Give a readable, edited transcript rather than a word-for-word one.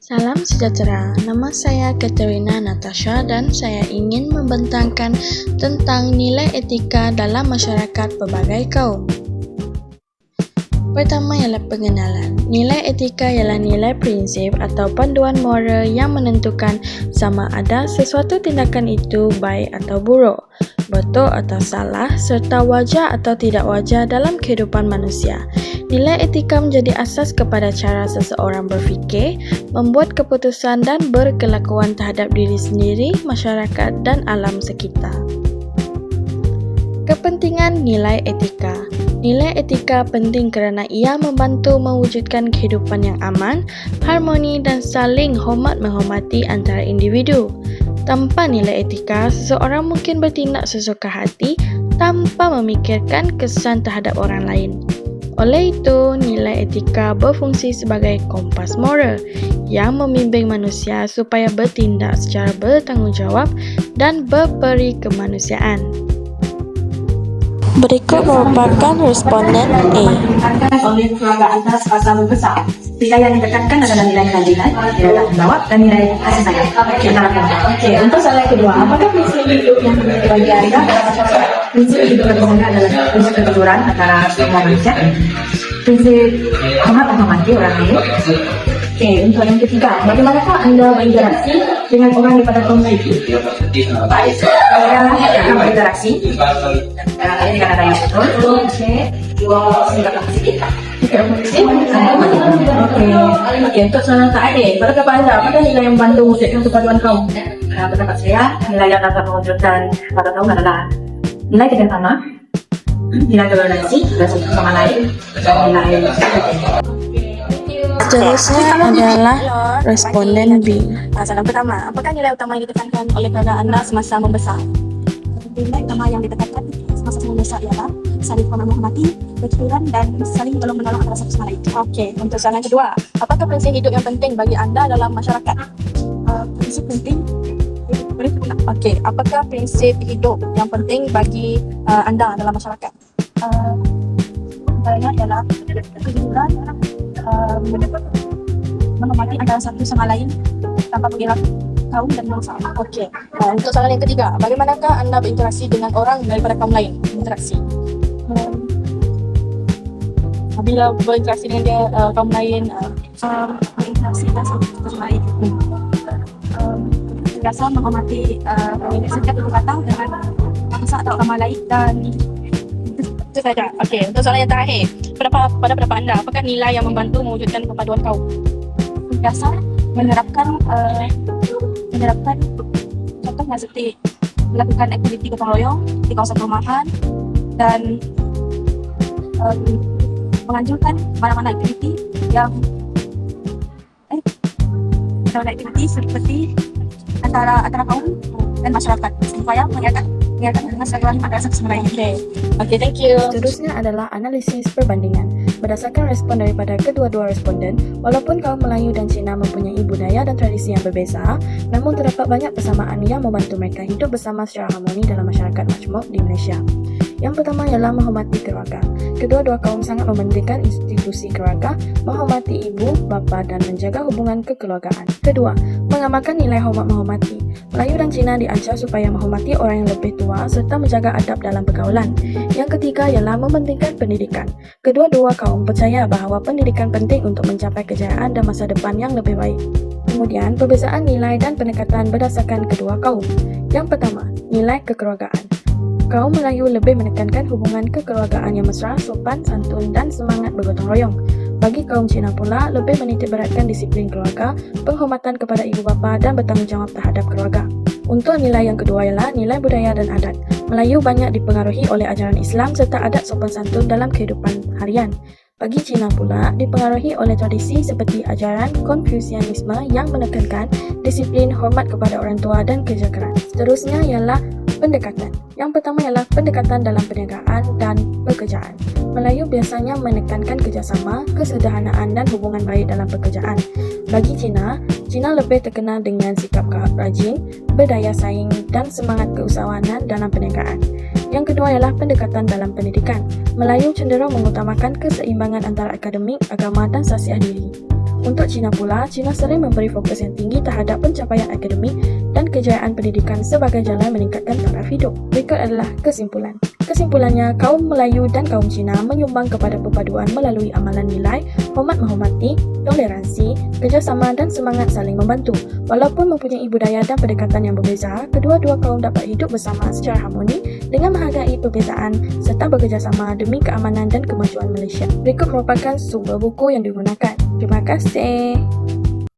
Salam sejahtera, nama saya Katerina Natasha dan saya ingin membentangkan tentang nilai etika dalam masyarakat pelbagai kaum. Pertama ialah pengenalan. Nilai etika ialah nilai prinsip atau panduan moral yang menentukan sama ada sesuatu tindakan itu baik atau buruk, betul atau salah, serta wajar atau tidak wajar dalam kehidupan manusia. Nilai etika menjadi asas kepada cara seseorang berfikir, membuat keputusan dan berkelakuan terhadap diri sendiri, masyarakat dan alam sekitar. Kepentingan nilai etika. Nilai etika penting kerana ia membantu mewujudkan kehidupan yang aman, harmoni dan saling hormat-menghormati antara individu. Tanpa nilai etika, seseorang mungkin bertindak sesuka hati tanpa memikirkan kesan terhadap orang lain. Oleh itu, nilai etika berfungsi sebagai kompas moral yang membimbing manusia supaya bertindak secara bertanggungjawab dan berperi kemanusiaan. Berikut merupakan responden A. Oleh keluarga anda semasa membesar. Nilai yang ditekankan adalah nilai keadilan, nilai tanggungjawab dan nilai kasih sayang. Okey, untuk soalan kedua, apakah prinsip hidup yang penting bagi anda dalam masyarakat? Prinsip hidup bagi anda adalah prinsip kejujuran antara semua manusia, prinsip hormat menghormati orang lain. Okey, untuk yang ketiga, bagaimanakah anda berinteraksi dengan orang daripada kaum lain? Saya akan berinteraksi dengan ada yang betul. Singkat sedikit. Okey, untuk soalan terakhir, pada pendapat anda, apakah nilai yang membantu mewujudkan kepaduan kaum? Pendapat saya, nilai yang dapat mewujudkan kepaduan kaum adalah nilai kerjasama, nilai toleransi dan satu sama lain, dan nilai. Seterusnya adalah responden B. Soalan pertama, apakah nilai utama yang ditekankan oleh keluarga anda semasa membesar? Nilai utama yang ditekankan semasa membesar ialah saling menghormati, berkejujuran dan saling tolong-menolong antara satu sama lain. Okey, untuk soalan kedua, apakah prinsip hidup yang penting bagi anda dalam masyarakat? Prinsip penting. Okey, apakah prinsip hidup yang penting bagi anda dalam masyarakat? Antaranya ialah kejujuran, menghormati antara satu sama lain tanpa mengira kaum dan bangsa. Okey. Untuk soalan yang ketiga, bagaimanakah anda berinteraksi dengan orang daripada kaum lain? Interaksi. Bila berinteraksi dengan dia kaum lain, berinteraksi dengan satu sama lain. Biasa menghormati setiap perkataan dengan bangsa atau agama lain dan itu saja. Okey, untuk soalan yang terakhir, pada pendapat anda, apakah nilai yang membantu mewujudkan kepaduan kaum? Biasa menerapkan contohnya seperti melakukan aktiviti gotong royong di kawasan perumahan dan menganjurkan mana-mana aktiviti yang seperti antara kaum dan masyarakat supaya mengingatkan silaturahmi antara satu sama lain. Okey, thank you. Seterusnya adalah analisis perbandingan. Berdasarkan respon daripada kedua-dua responden, walaupun kaum Melayu dan Cina mempunyai budaya dan tradisi yang berbeza, namun terdapat banyak persamaan yang membantu mereka hidup bersama secara harmoni dalam masyarakat majmuk di Malaysia. Yang pertama ialah menghormati keluarga. Kedua-dua kaum sangat mementingkan institusi keluarga, menghormati ibu, bapa dan menjaga hubungan kekeluargaan. Kedua, mengamalkan nilai hormat menghormati. Melayu dan Cina diajar supaya menghormati orang yang lebih tua serta menjaga adab dalam pergaulan. Yang ketiga ialah mementingkan pendidikan. Kedua-dua kaum percaya bahawa pendidikan penting untuk mencapai kejayaan dan masa depan yang lebih baik. Kemudian, perbezaan nilai dan pendekatan berdasarkan kedua kaum. Yang pertama, nilai kekeluargaan. Kaum Melayu lebih menekankan hubungan kekeluargaan yang mesra, sopan, santun dan semangat bergotong royong. Bagi kaum Cina pula, lebih menitikberatkan disiplin keluarga, penghormatan kepada ibu bapa dan bertanggungjawab terhadap keluarga. Untuk nilai yang kedua ialah nilai budaya dan adat. Melayu banyak dipengaruhi oleh ajaran Islam serta adat sopan santun dalam kehidupan harian. Bagi Cina pula, dipengaruhi oleh tradisi seperti ajaran Konfusianisme yang menekankan disiplin, hormat kepada orang tua dan kerja keras. Seterusnya ialah pendekatan. Yang pertama ialah pendekatan dalam perniagaan dan pekerjaan. Melayu biasanya menekankan kerjasama, kesederhanaan dan hubungan baik dalam pekerjaan. Bagi Cina lebih terkenal dengan sikap rajin, berdaya saing dan semangat keusahawanan dalam perniagaan. Yang kedua ialah pendekatan dalam pendidikan. Melayu cenderung mengutamakan keseimbangan antara akademik, agama dan sasiah diri. Untuk Cina pula, Cina sering memberi fokus yang tinggi terhadap pencapaian akademik dan kejayaan pendidikan sebagai jalan meningkatkan taraf hidup. Berikut adalah kesimpulan. Kesimpulannya, kaum Melayu dan kaum Cina menyumbang kepada perpaduan melalui amalan nilai, hormat menghormati, toleransi, kerjasama dan semangat saling membantu. Walaupun mempunyai budaya dan pendekatan yang berbeza, kedua-dua kaum dapat hidup bersama secara harmoni dengan menghargai perbezaan serta bekerjasama demi keamanan dan kemajuan Malaysia. Berikut merupakan sumber buku yang digunakan. Terima kasih.